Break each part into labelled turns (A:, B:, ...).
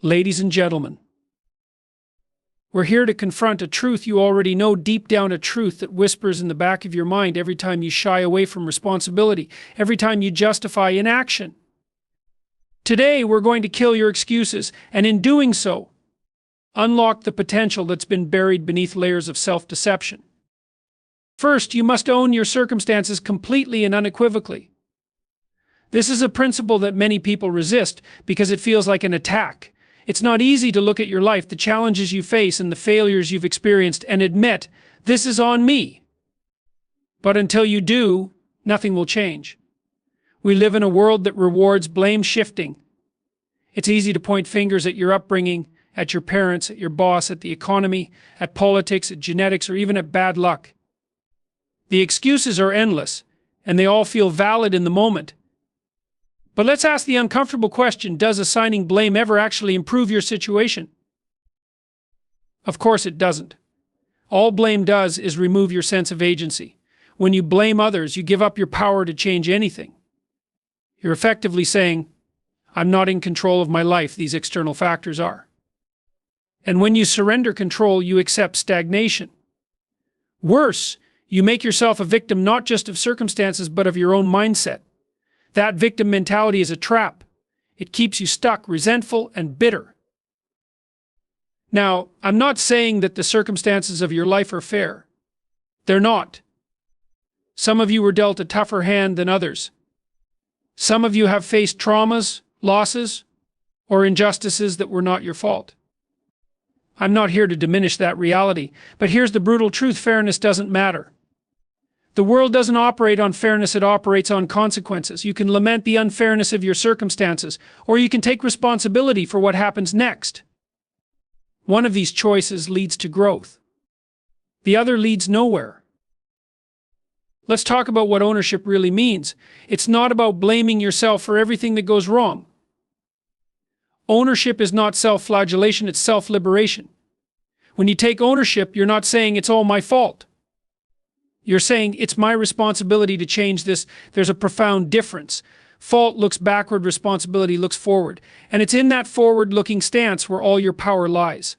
A: Ladies and gentlemen, we're here to confront a truth you already know deep down, a truth that whispers in the back of your mind every time you shy away from responsibility, every time you justify inaction. Today, we're going to kill your excuses, and in doing so, unlock the potential that's been buried beneath layers of self-deception. First, you must own your circumstances completely and unequivocally. This is a principle that many people resist because it feels like an attack. It's not easy to look at your life, the challenges you face, and the failures you've experienced and admit, this is on me. But until you do, nothing will change. We live in a world that rewards blame shifting. It's easy to point fingers at your upbringing, at your parents, at your boss, at the economy, at politics, at genetics, or even at bad luck. The excuses are endless, and they all feel valid in the moment. But let's ask the uncomfortable question, does assigning blame ever actually improve your situation? Of course it doesn't. All blame does is remove your sense of agency. When you blame others, you give up your power to change anything. You're effectively saying, I'm not in control of my life, these external factors are. And when you surrender control, you accept stagnation. Worse, you make yourself a victim not just of circumstances, but of your own mindset. That victim mentality is a trap. It keeps you stuck, resentful, and bitter. Now, I'm not saying that the circumstances of your life are fair. They're not. Some of you were dealt a tougher hand than others. Some of you have faced traumas, losses, or injustices that were not your fault. I'm not here to diminish that reality, but here's the brutal truth: fairness doesn't matter. The world doesn't operate on fairness, it operates on consequences. You can lament the unfairness of your circumstances, or you can take responsibility for what happens next. One of these choices leads to growth. The other leads nowhere. Let's talk about what ownership really means. It's not about blaming yourself for everything that goes wrong. Ownership is not self-flagellation, it's self-liberation. When you take ownership, you're not saying it's all my fault. You're saying, it's my responsibility to change this. There's a profound difference. Fault looks backward, responsibility looks forward. And it's in that forward-looking stance where all your power lies.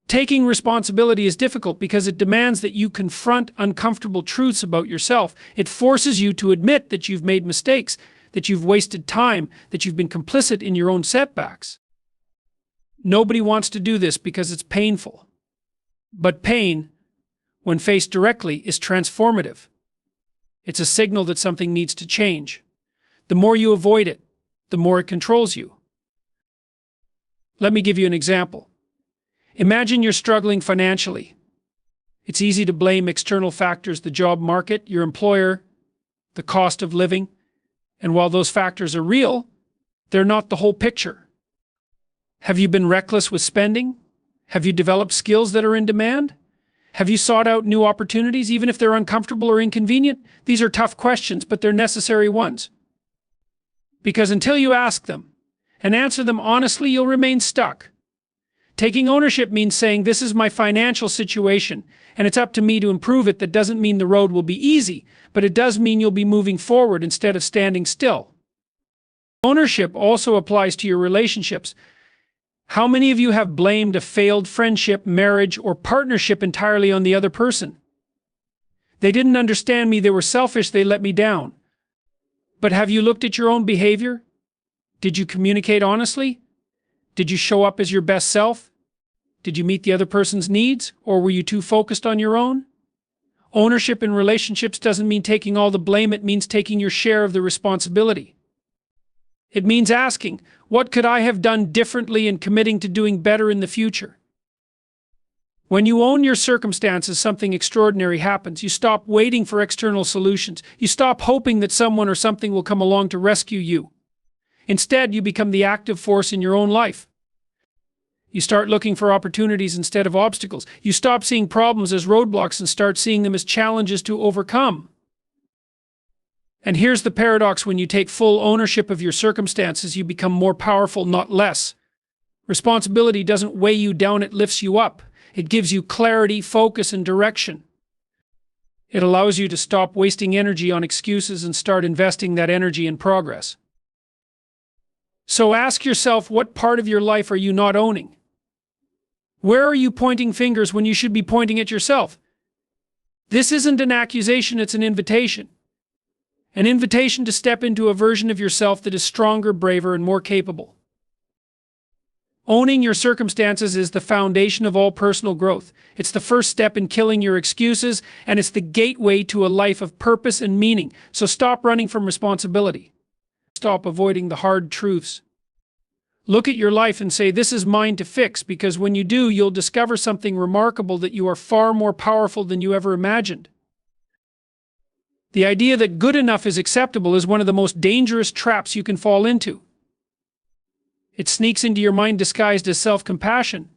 A: Taking responsibility is difficult because it demands that you confront uncomfortable truths about yourself. It forces you to admit that you've made mistakes, that you've wasted time, that you've been complicit in your own setbacks. Nobody wants to do this because it's painful. But pain, when faced directly, is transformative. It's a signal that something needs to change. The more you avoid it, the more it controls you. Let me give you an example. Imagine you're struggling financially. It's easy to blame external factors, the job market, your employer, the cost of living. And while those factors are real, they're not the whole picture. Have you been reckless with spending? Have you developed skills that are in demand? Have you sought out new opportunities, even if they're uncomfortable or inconvenient? These are tough questions, but they're necessary ones. Because until you ask them and answer them honestly, you'll remain stuck. Taking ownership means saying, this is my financial situation, and it's up to me to improve it. That doesn't mean the road will be easy, but it does mean you'll be moving forward instead of standing still. Ownership also applies to your relationships. How many of you have blamed a failed friendship, marriage, or partnership entirely on the other person? They didn't understand me, they were selfish, they let me down. But have you looked at your own behavior? Did you communicate honestly? Did you show up as your best self? Did you meet the other person's needs, or were you too focused on your own? Ownership in relationships doesn't mean taking all the blame, it means taking your share of the responsibility. It means asking, what could I have done differently, and committing to doing better in the future? When you own your circumstances, something extraordinary happens. You stop waiting for external solutions. You stop hoping that someone or something will come along to rescue you. Instead, you become the active force in your own life. You start looking for opportunities instead of obstacles. You stop seeing problems as roadblocks and start seeing them as challenges to overcome. And here's the paradox: when you take full ownership of your circumstances, you become more powerful, not less. Responsibility doesn't weigh you down, it lifts you up. It gives you clarity, focus, and direction. It allows you to stop wasting energy on excuses and start investing that energy in progress. So ask yourself, what part of your life are you not owning? Where are you pointing fingers when you should be pointing at yourself? This isn't an accusation, it's an invitation. An invitation to step into a version of yourself that is stronger, braver, and more capable. Owning your circumstances is the foundation of all personal growth. It's the first step in killing your excuses, and it's the gateway to a life of purpose and meaning. So stop running from responsibility. Stop avoiding the hard truths. Look at your life and say, this is mine to fix, because when you do, you'll discover something remarkable, that you are far more powerful than you ever imagined. The idea that good enough is acceptable is one of the most dangerous traps you can fall into. It sneaks into your mind disguised as self-compassion,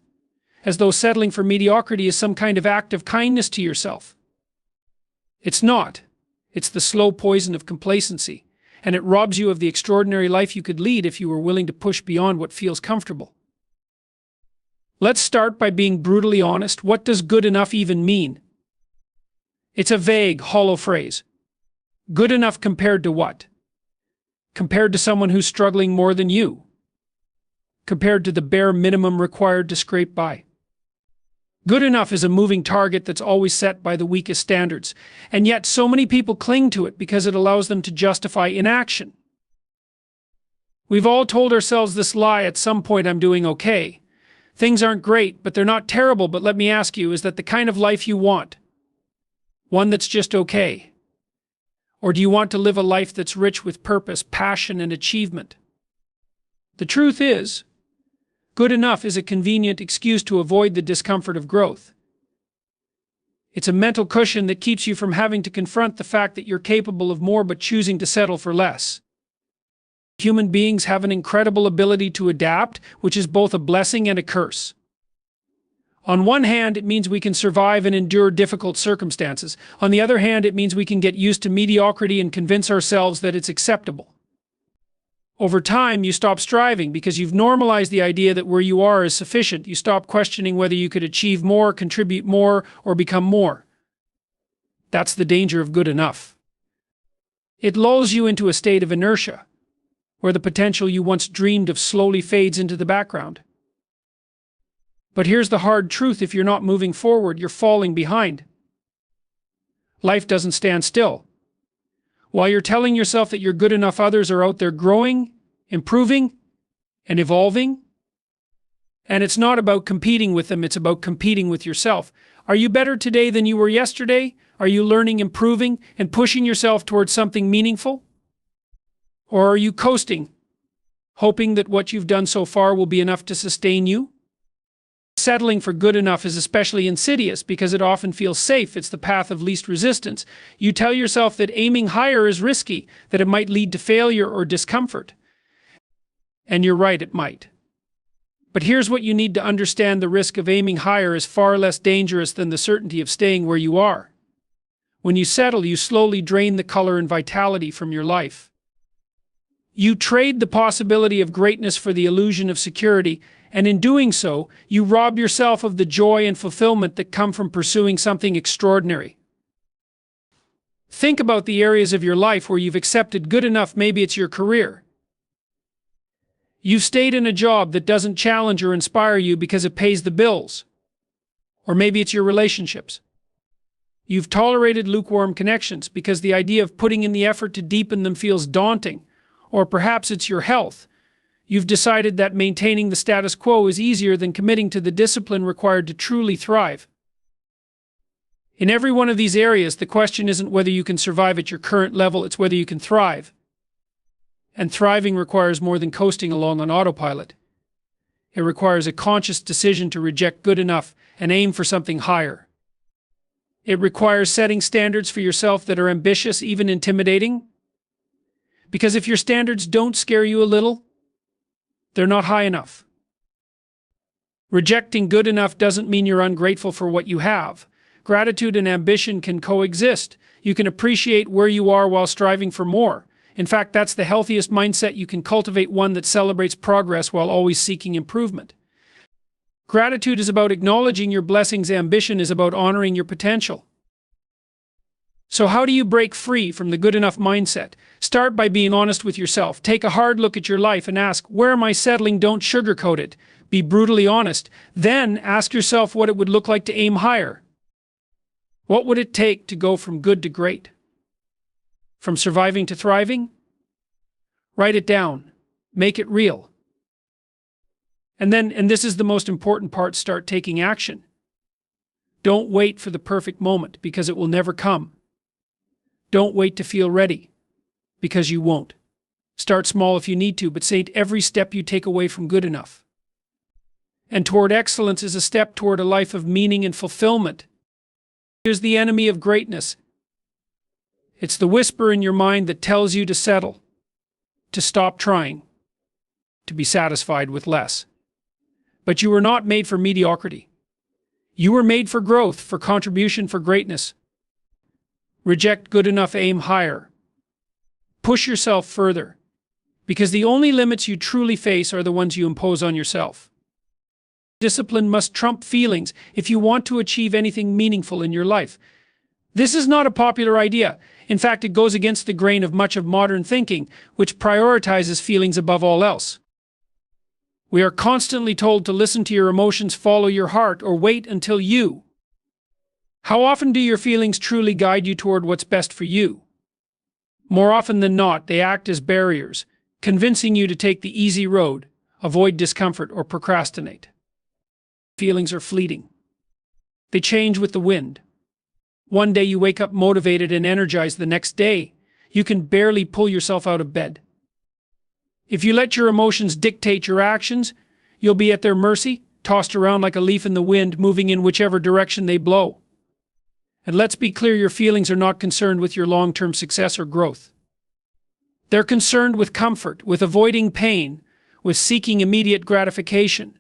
A: as though settling for mediocrity is some kind of act of kindness to yourself. It's not. It's the slow poison of complacency, and it robs you of the extraordinary life you could lead if you were willing to push beyond what feels comfortable. Let's start by being brutally honest. What does good enough even mean? It's a vague, hollow phrase. Good enough compared to what? Compared to someone who's struggling more than you. Compared to the bare minimum required to scrape by. Good enough is a moving target that's always set by the weakest standards, and yet so many people cling to it because it allows them to justify inaction. We've all told ourselves this lie at some point: I'm doing okay. Things aren't great, but they're not terrible. But let me ask you, is that the kind of life you want? One that's just okay? Or do you want to live a life that's rich with purpose, passion, and achievement? The truth is, good enough is a convenient excuse to avoid the discomfort of growth. It's a mental cushion that keeps you from having to confront the fact that you're capable of more but choosing to settle for less. Human beings have an incredible ability to adapt, which is both a blessing and a curse. On one hand, it means we can survive and endure difficult circumstances. On the other hand, it means we can get used to mediocrity and convince ourselves that it's acceptable. Over time, you stop striving because you've normalized the idea that where you are is sufficient. You stop questioning whether you could achieve more, contribute more, or become more. That's the danger of good enough. It lulls you into a state of inertia, where the potential you once dreamed of slowly fades into the background. But here's the hard truth: if you're not moving forward, you're falling behind. Life doesn't stand still. While you're telling yourself that you're good enough, others are out there growing, improving, and evolving. And it's not about competing with them, it's about competing with yourself. Are you better today than you were yesterday? Are you learning, improving, and pushing yourself towards something meaningful? Or are you coasting, hoping that what you've done so far will be enough to sustain you? Settling for good enough is especially insidious because it often feels safe. It's the path of least resistance. You tell yourself that aiming higher is risky, that it might lead to failure or discomfort. And you're right, it might. But here's what you need to understand: the risk of aiming higher is far less dangerous than the certainty of staying where you are. When you settle, you slowly drain the color and vitality from your life. You trade the possibility of greatness for the illusion of security, and in doing so, you rob yourself of the joy and fulfillment that come from pursuing something extraordinary. Think about the areas of your life where you've accepted good enough. Maybe it's your career. You've stayed in a job that doesn't challenge or inspire you because it pays the bills. Or maybe it's your relationships. You've tolerated lukewarm connections because the idea of putting in the effort to deepen them feels daunting. Or perhaps it's your health. You've decided that maintaining the status quo is easier than committing to the discipline required to truly thrive. In every one of these areas, the question isn't whether you can survive at your current level, it's whether you can thrive. And thriving requires more than coasting along on autopilot. It requires a conscious decision to reject good enough and aim for something higher. It requires setting standards for yourself that are ambitious, even intimidating. Because if your standards don't scare you a little, they're not high enough. Rejecting good enough doesn't mean you're ungrateful for what you have. Gratitude and ambition can coexist. You can appreciate where you are while striving for more. In fact, that's the healthiest mindset you can cultivate, one that celebrates progress while always seeking improvement. Gratitude is about acknowledging your blessings. Ambition is about honoring your potential. So how do you break free from the good enough mindset? Start by being honest with yourself. Take a hard look at your life and ask, where am I settling? Don't sugarcoat it. Be brutally honest. Then ask yourself what it would look like to aim higher. What would it take to go from good to great? From surviving to thriving? Write it down. Make it real. And this is the most important part, start taking action. Don't wait for the perfect moment, because it will never come. Don't wait to feel ready, because you won't. Start small if you need to, but say every step you take away from good enough. And toward excellence is a step toward a life of meaning and fulfillment. Here's the enemy of greatness. It's the whisper in your mind that tells you to settle, to stop trying, to be satisfied with less. But you were not made for mediocrity. You were made for growth, for contribution, for greatness. Reject good enough, aim higher. Push yourself further, because the only limits you truly face are the ones you impose on yourself. Discipline must trump feelings if you want to achieve anything meaningful in your life. This is not a popular idea. In fact, it goes against the grain of much of modern thinking, which prioritizes feelings above all else. We are constantly told to listen to your emotions, follow your heart, or wait until you. How often do your feelings truly guide you toward what's best for you? More often than not, they act as barriers, convincing you to take the easy road, avoid discomfort, or procrastinate. Feelings are fleeting. They change with the wind. One day you wake up motivated and energized. The next day, you can barely pull yourself out of bed. If you let your emotions dictate your actions, you'll be at their mercy, tossed around like a leaf in the wind, moving in whichever direction they blow. And let's be clear, your feelings are not concerned with your long-term success or growth. They're concerned with comfort, with avoiding pain, with seeking immediate gratification.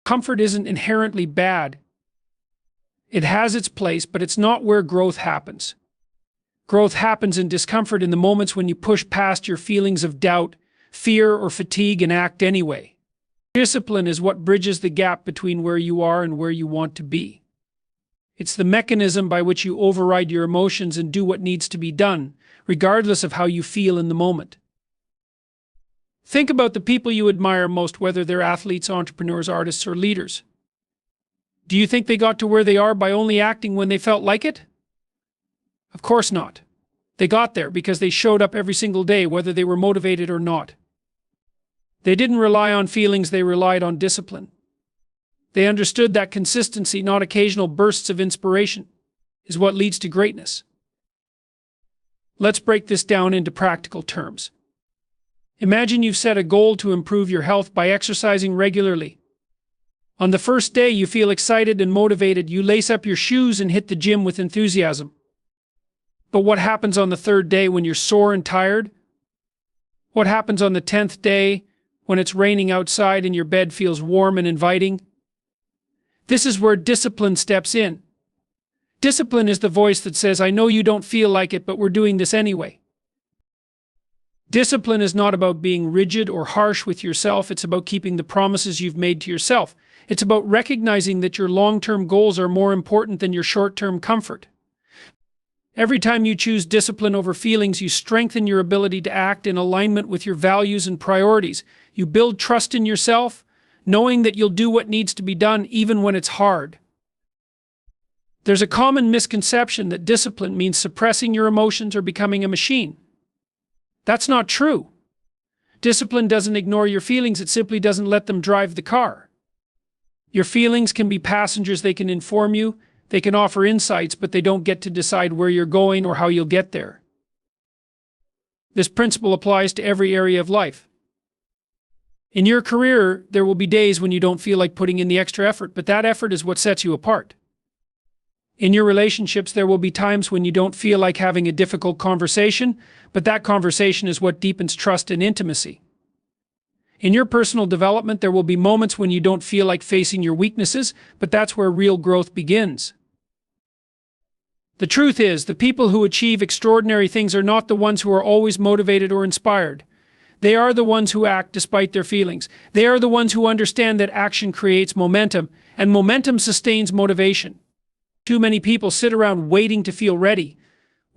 A: Comfort isn't inherently bad. It has its place, but it's not where growth happens. Growth happens in discomfort, in the moments when you push past your feelings of doubt, fear, or fatigue and act anyway. Discipline is what bridges the gap between where you are and where you want to be. It's the mechanism by which you override your emotions and do what needs to be done, regardless of how you feel in the moment. Think about the people you admire most, whether they're athletes, entrepreneurs, artists, or leaders. Do you think they got to where they are by only acting when they felt like it? Of course not. They got there because they showed up every single day, whether they were motivated or not. They didn't rely on feelings, they relied on discipline. They understood that consistency, not occasional bursts of inspiration, is what leads to greatness. Let's break this down into practical terms. Imagine you've set a goal to improve your health by exercising regularly. On the first day, you feel excited and motivated. You lace up your shoes and hit the gym with enthusiasm. But what happens on the third day when you're sore and tired? What happens on the 10th day when it's raining outside and your bed feels warm and inviting? This is where discipline steps in. Discipline is the voice that says, I know you don't feel like it, but we're doing this anyway. Discipline is not about being rigid or harsh with yourself. It's about keeping the promises you've made to yourself. It's about recognizing that your long-term goals are more important than your short-term comfort. Every time you choose discipline over feelings, you strengthen your ability to act in alignment with your values and priorities. You build trust in yourself, knowing that you'll do what needs to be done even when it's hard. There's a common misconception that discipline means suppressing your emotions or becoming a machine. That's not true. Discipline doesn't ignore your feelings, it simply doesn't let them drive the car. Your feelings can be passengers, they can inform you, they can offer insights, but they don't get to decide where you're going or how you'll get there. This principle applies to every area of life. In your career, there will be days when you don't feel like putting in the extra effort, but that effort is what sets you apart. In your relationships, there will be times when you don't feel like having a difficult conversation, but that conversation is what deepens trust and intimacy. In your personal development, there will be moments when you don't feel like facing your weaknesses, but that's where real growth begins. The truth is, the people who achieve extraordinary things are not the ones who are always motivated or inspired. They are the ones who act despite their feelings. They are the ones who understand that action creates momentum, and momentum sustains motivation. Too many people sit around waiting to feel ready,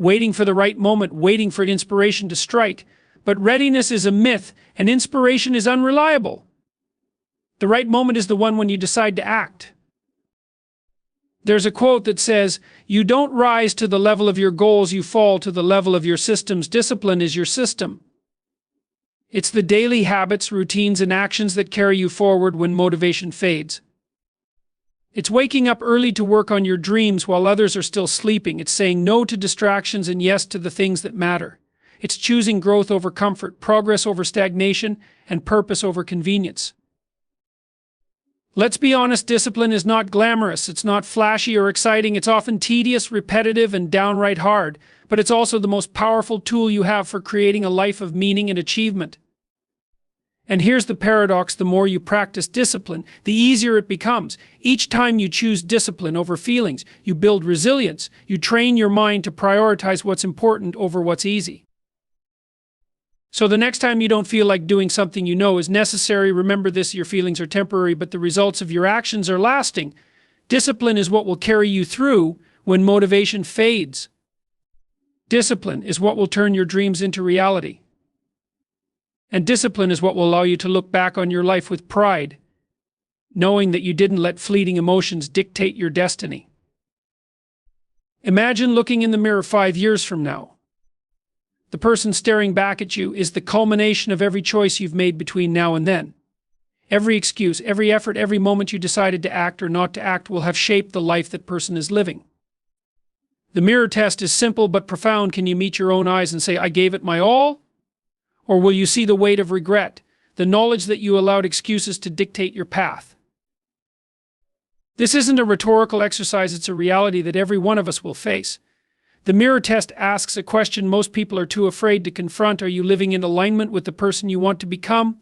A: waiting for the right moment, waiting for inspiration to strike. But readiness is a myth, and inspiration is unreliable. The right moment is the one when you decide to act. There's a quote that says, "You don't rise to the level of your goals, you fall to the level of your systems. Discipline is your system." It's the daily habits, routines, and actions that carry you forward when motivation fades. It's waking up early to work on your dreams while others are still sleeping. It's saying no to distractions and yes to the things that matter. It's choosing growth over comfort, progress over stagnation, and purpose over convenience. Let's be honest, discipline is not glamorous. It's not flashy or exciting. It's often tedious, repetitive, and downright hard. But it's also the most powerful tool you have for creating a life of meaning and achievement. And here's the paradox: the more you practice discipline, the easier it becomes. Each time you choose discipline over feelings, you build resilience. You train your mind to prioritize what's important over what's easy. So the next time you don't feel like doing something you know is necessary, remember this: your feelings are temporary, but the results of your actions are lasting. Discipline is what will carry you through when motivation fades. Discipline is what will turn your dreams into reality. And discipline is what will allow you to look back on your life with pride, knowing that you didn't let fleeting emotions dictate your destiny. Imagine looking in the mirror 5 years from now. The person staring back at you is the culmination of every choice you've made between now and then. Every excuse, every effort, every moment you decided to act or not to act will have shaped the life that person is living. The mirror test is simple but profound. Can you meet your own eyes and say, "I gave it my all"? Or will you see the weight of regret, the knowledge that you allowed excuses to dictate your path? This isn't a rhetorical exercise, it's a reality that every one of us will face. The mirror test asks a question most people are too afraid to confront. Are you living in alignment with the person you want to become?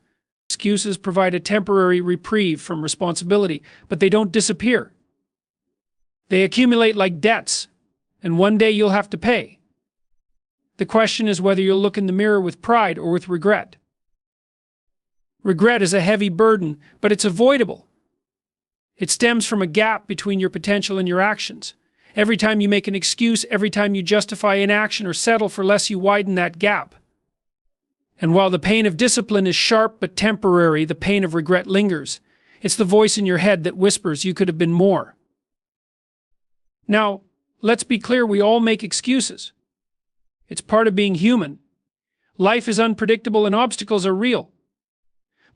A: Excuses provide a temporary reprieve from responsibility, but they don't disappear. They accumulate like debts, and one day you'll have to pay. The question is whether you'll look in the mirror with pride or with regret. Regret is a heavy burden, but it's avoidable. It stems from a gap between your potential and your actions. Every time you make an excuse, every time you justify inaction or settle for less, you widen that gap. And while the pain of discipline is sharp but temporary, the pain of regret lingers. It's the voice in your head that whispers, "You could have been more." Now, let's be clear, we all make excuses. It's part of being human. Life is unpredictable and obstacles are real.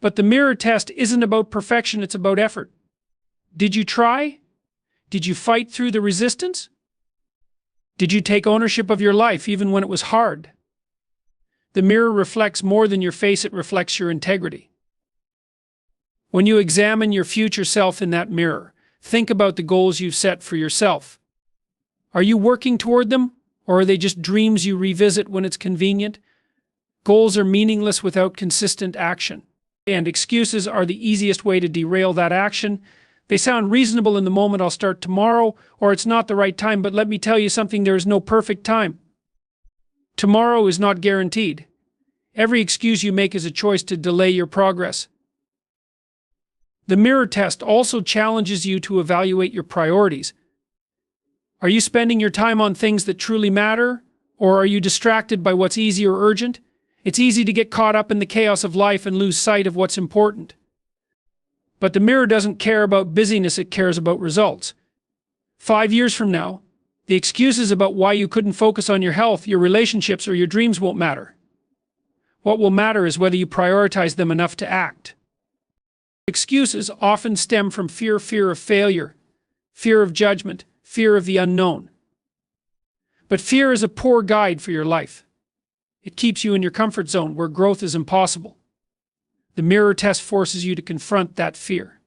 A: But the mirror test isn't about perfection, it's about effort. Did you try? Did you fight through the resistance? Did you take ownership of your life even when it was hard? The mirror reflects more than your face, it reflects your integrity. When you examine your future self in that mirror, think about the goals you've set for yourself. Are you working toward them? Or are they just dreams you revisit when it's convenient? Goals are meaningless without consistent action. And excuses are the easiest way to derail that action. They sound reasonable in the moment: "I'll start tomorrow," or "It's not the right time." But let me tell you something, there is no perfect time. Tomorrow is not guaranteed. Every excuse you make is a choice to delay your progress. The mirror test also challenges you to evaluate your priorities. Are you spending your time on things that truly matter, or are you distracted by what's easy or urgent? It's easy to get caught up in the chaos of life and lose sight of what's important. But the mirror doesn't care about busyness, it cares about results. 5 years from now, the excuses about why you couldn't focus on your health, your relationships, or your dreams won't matter. What will matter is whether you prioritize them enough to act. Excuses often stem from fear of failure, fear of judgment, fear of the unknown. But fear is a poor guide for your life. It keeps you in your comfort zone where growth is impossible. The mirror test forces you to confront that fear.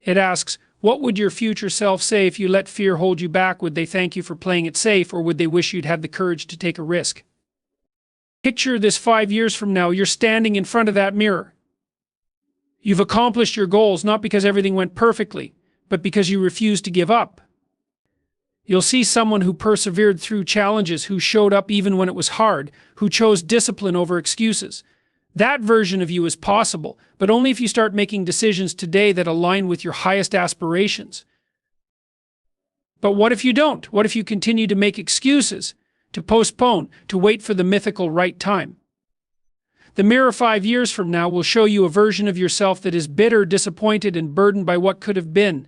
A: It asks, what would your future self say if you let fear hold you back? Would they thank you for playing it safe, or would they wish you'd had the courage to take a risk? Picture this: 5 years from now, you're standing in front of that mirror. You've accomplished your goals not because everything went perfectly, but because you refused to give up. You'll see someone who persevered through challenges, who showed up even when it was hard, who chose discipline over excuses. That version of you is possible, but only if you start making decisions today that align with your highest aspirations. But what if you don't? What if you continue to make excuses? to postpone, to wait for the mythical right time. The mirror 5 years from now will show you a version of yourself that is bitter, disappointed, and burdened by what could have been.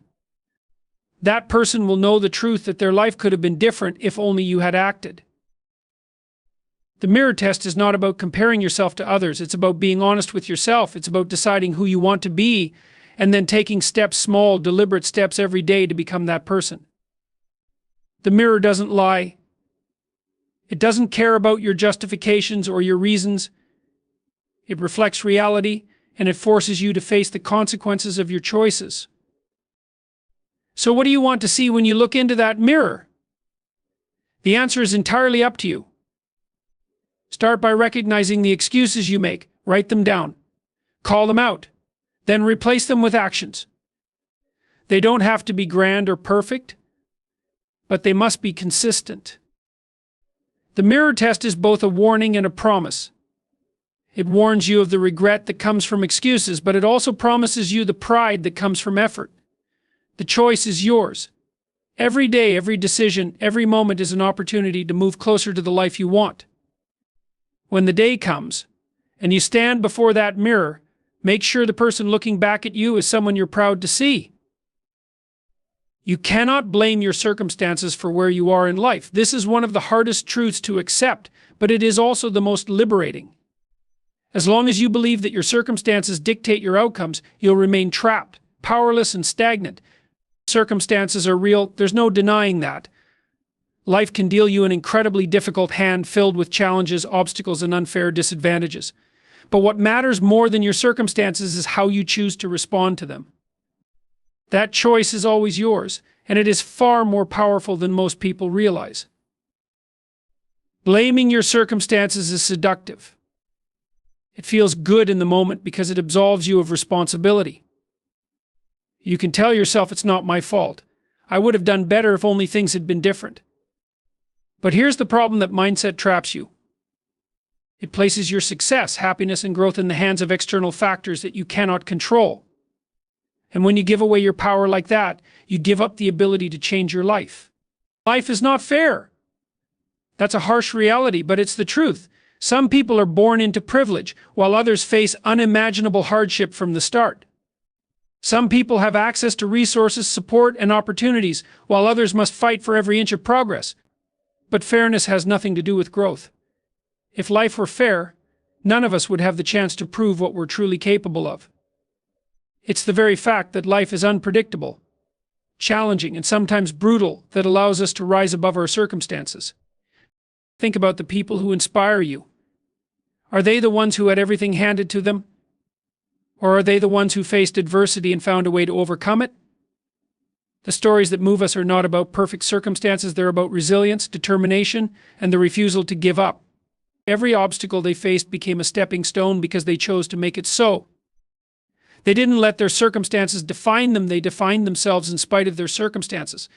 A: That person will know the truth that their life could have been different if only you had acted. The mirror test is not about comparing yourself to others. It's about being honest with yourself. It's about deciding who you want to be and then taking steps, small, deliberate steps every day to become that person. The mirror doesn't lie. It doesn't care about your justifications or your reasons. It reflects reality, and it forces you to face the consequences of your choices. So what do you want to see when you look into that mirror? The answer is entirely up to you. Start by recognizing the excuses you make. Write them down. Call them out. Then replace them with actions. They don't have to be grand or perfect, but they must be consistent. The mirror test is both a warning and a promise. It warns you of the regret that comes from excuses, but it also promises you the pride that comes from effort. The choice is yours. Every day, every decision, every moment is an opportunity to move closer to the life you want. When the day comes, and you stand before that mirror, make sure the person looking back at you is someone you're proud to see. You cannot blame your circumstances for where you are in life. This is one of the hardest truths to accept, but it is also the most liberating. As long as you believe that your circumstances dictate your outcomes, you'll remain trapped, powerless, and stagnant. Circumstances are real. There's no denying that. Life can deal you an incredibly difficult hand filled with challenges, obstacles, and unfair disadvantages. But what matters more than your circumstances is how you choose to respond to them. That choice is always yours, and it is far more powerful than most people realize. Blaming your circumstances is seductive. It feels good in the moment because it absolves you of responsibility. You can tell yourself it's not my fault. I would have done better if only things had been different. But here's the problem that mindset traps you. It places your success, happiness, and growth in the hands of external factors that you cannot control. And when you give away your power like that, you give up the ability to change your life. Life is not fair. That's a harsh reality, but it's the truth. Some people are born into privilege, while others face unimaginable hardship from the start. Some people have access to resources, support, and opportunities, while others must fight for every inch of progress. But fairness has nothing to do with growth. If life were fair, none of us would have the chance to prove what we're truly capable of. It's the very fact that life is unpredictable, challenging, and sometimes brutal that allows us to rise above our circumstances. Think about the people who inspire you. Are they the ones who had everything handed to them? Or are they the ones who faced adversity and found a way to overcome it? The stories that move us are not about perfect circumstances, they're about resilience, determination, and the refusal to give up. Every obstacle they faced became a stepping stone because they chose to make it so. They didn't let their circumstances define them, they defined themselves in spite of their circumstances.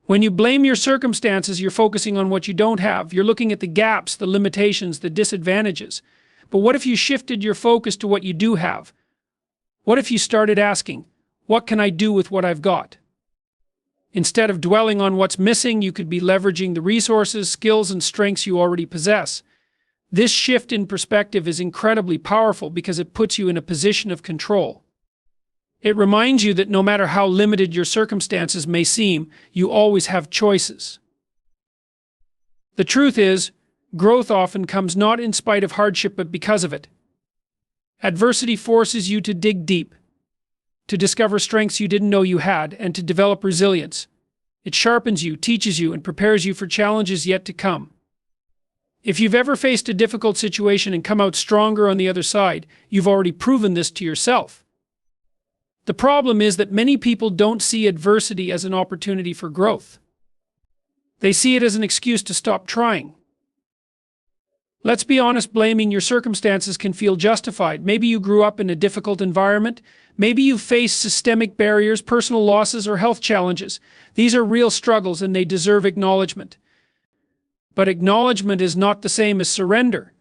A: When you blame your circumstances, you're focusing on what you don't have. You're looking at the gaps, the limitations, the disadvantages. But what if you shifted your focus to what you do have? What if you started asking, what can I do with what I've got? Instead of dwelling on what's missing, you could be leveraging the resources, skills, and strengths you already possess. This shift in perspective is incredibly powerful because it puts you in a position of control. It reminds you that no matter how limited your circumstances may seem, you always have choices. The truth is, growth often comes not in spite of hardship but because of it. Adversity forces you to dig deep, to discover strengths you didn't know you had, and to develop resilience. It sharpens you, teaches you, and prepares you for challenges yet to come. If you've ever faced a difficult situation and come out stronger on the other side, you've already proven this to yourself. The problem is that many people don't see adversity as an opportunity for growth. They see it as an excuse to stop trying. Let's be honest, blaming your circumstances can feel justified. Maybe you grew up in a difficult environment. Maybe you faced systemic barriers, personal losses, or health challenges. These are real struggles and they deserve acknowledgement. But acknowledgement is not the same as surrender.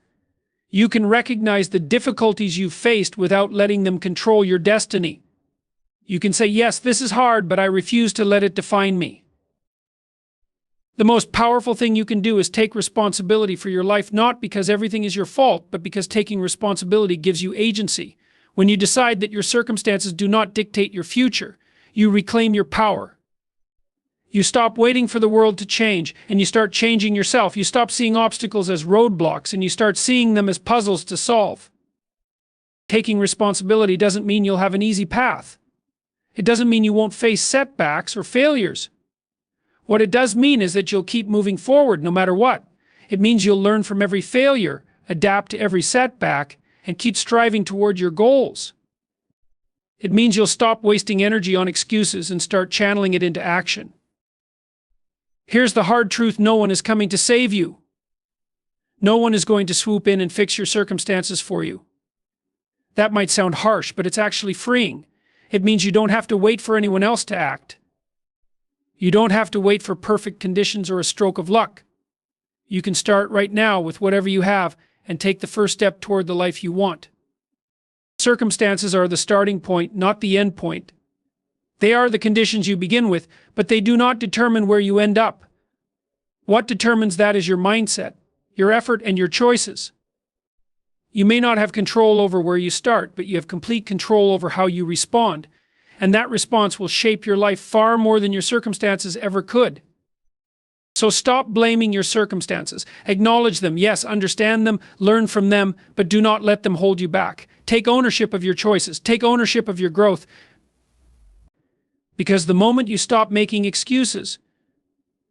A: You can recognize the difficulties you've faced without letting them control your destiny. You can say, yes, this is hard, but I refuse to let it define me. The most powerful thing you can do is take responsibility for your life, not because everything is your fault, but because taking responsibility gives you agency. When you decide that your circumstances do not dictate your future, you reclaim your power. You stop waiting for the world to change, and you start changing yourself. You stop seeing obstacles as roadblocks, and you start seeing them as puzzles to solve. Taking responsibility doesn't mean you'll have an easy path. It doesn't mean you won't face setbacks or failures. What it does mean is that you'll keep moving forward no matter what. It means you'll learn from every failure, adapt to every setback, and keep striving toward your goals. It means you'll stop wasting energy on excuses and start channeling it into action. Here's the hard truth: no one is coming to save you. No one is going to swoop in and fix your circumstances for you. That might sound harsh, but it's actually freeing. It means you don't have to wait for anyone else to act. You don't have to wait for perfect conditions or a stroke of luck. You can start right now with whatever you have and take the first step toward the life you want. Circumstances are the starting point, not the end point. They are the conditions you begin with, but they do not determine where you end up. What determines that is your mindset, your effort, and your choices. You may not have control over where you start, but you have complete control over how you respond, and that response will shape your life far more than your circumstances ever could. So stop blaming your circumstances. Acknowledge them, yes, understand them, learn from them, but do not let them hold you back. Take ownership of your choices. Take ownership of your growth. Because the moment you stop making excuses,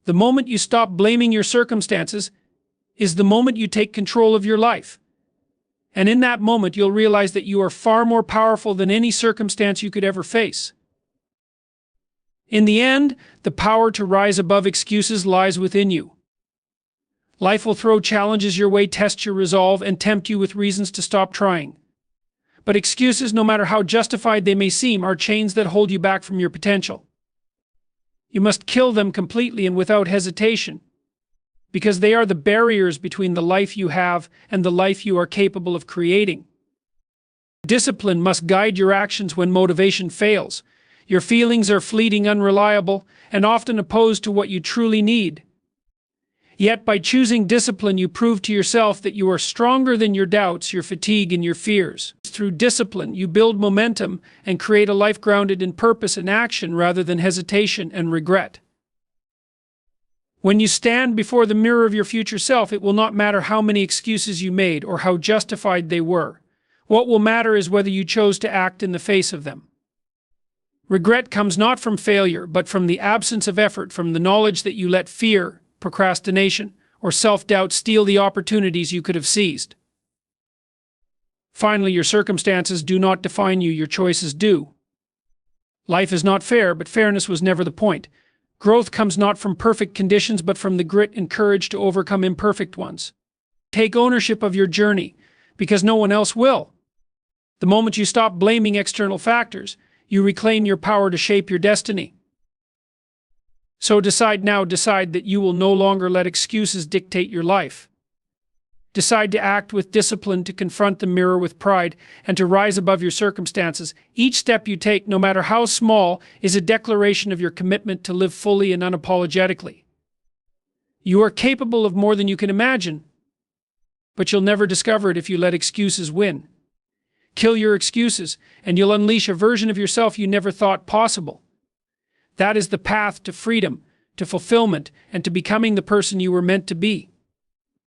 A: the moment you stop blaming your circumstances, is the moment you take control of your life. And in that moment, you'll realize that you are far more powerful than any circumstance you could ever face. In the end, the power to rise above excuses lies within you. Life will throw challenges your way, test your resolve, and tempt you with reasons to stop trying. But excuses, no matter how justified they may seem, are chains that hold you back from your potential. You must kill them completely and without hesitation, because they are the barriers between the life you have and the life you are capable of creating. Discipline must guide your actions when motivation fails. Your feelings are fleeting, unreliable, and often opposed to what you truly need. Yet by choosing discipline, you prove to yourself that you are stronger than your doubts, your fatigue, and your fears. Through discipline, you build momentum and create a life grounded in purpose and action rather than hesitation and regret. When you stand before the mirror of your future self, it will not matter how many excuses you made or how justified they were. What will matter is whether you chose to act in the face of them. Regret comes not from failure, but from the absence of effort, from the knowledge that you let fear, procrastination, or self-doubt steal the opportunities you could have seized. Finally, your circumstances do not define you, your choices do. Life is not fair, but fairness was never the point. Growth comes not from perfect conditions, but from the grit and courage to overcome imperfect ones. Take ownership of your journey, because no one else will. The moment you stop blaming external factors, you reclaim your power to shape your destiny. So decide now, decide that you will no longer let excuses dictate your life. Decide to act with discipline, to confront the mirror with pride, and to rise above your circumstances. Each step you take, no matter how small, is a declaration of your commitment to live fully and unapologetically. You are capable of more than you can imagine, but you'll never discover it if you let excuses win. Kill your excuses, and you'll unleash a version of yourself you never thought possible. That is the path to freedom, to fulfillment, and to becoming the person you were meant to be.